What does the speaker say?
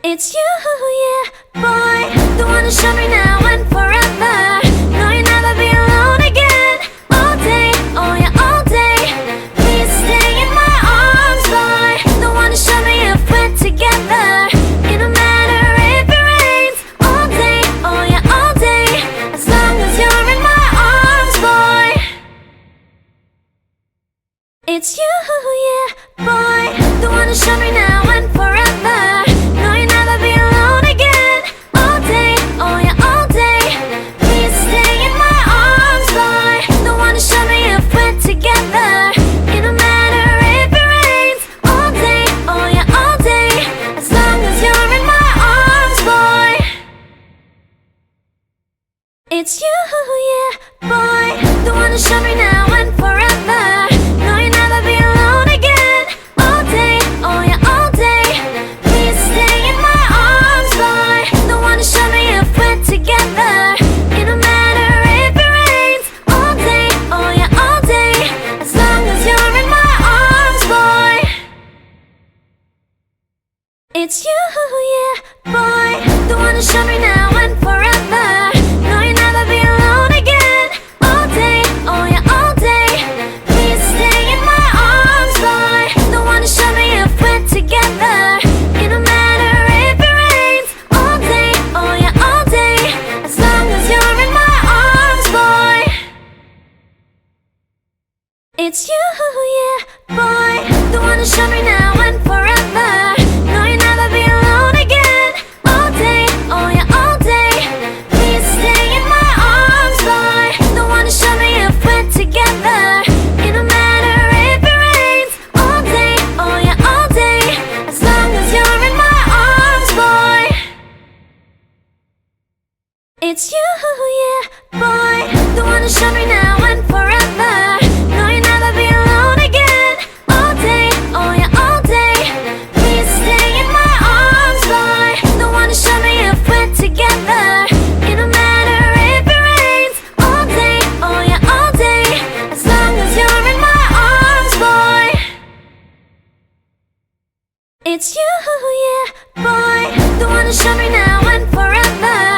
It's you, yeah, boy, the one to show me now and forever. No, you'll never be alone again. All day, oh yeah, all day. Please stay in my arms, boy. The one to show me if we're together. It don't matter if it rains. All day, oh yeah, all day. As long as you're in my arms, boy. It's you, yeah, boy, the one to show me now and forever. No, you'll never be alone again. All day, oh yeah, all day. Please stay in my arms, boy. The one to show me if we're together. It don't matter if it rains. All day, oh yeah, all day. As long as you're in my arms, boy. It's you, yeah, boy, the one to show me now and forever. No, you'll never be alone again. All day, oh yeah, all day. Please stay in my arms, boy. The one to show me if we're together. It don't matter if it rains. All day, oh yeah, all day. As long as you're in my arms, boy. It's you, yeah, boy, the one to show me now and forever. No, you'll never be alone again. All day, oh yeah, all day. Please stay in my arms, boy. The one to show me if we're together. It don't matter if it rains. All day, oh yeah, all day. As long as you're in my arms, boy. It's you, yeah, boy, the one to show me now and forever. No, you'll never be alone again. All day, oh yeah, all day. Please stay in my arms, boy. The one to show me if we're together. It don't matter if it rains. All day, oh yeah, all day. As long as you're in my arms, boy. It's you, yeah, boy, the one to show me now and forever. No, you'll never be alone again. All day, oh yeah, all day. Please stay in my arms, boy. The one to show me if we're together. It don't matter if it rains. All day, oh yeah, all day. As long as you're in my arms, boy. It's you, yeah, boy, the one to show me now and forever.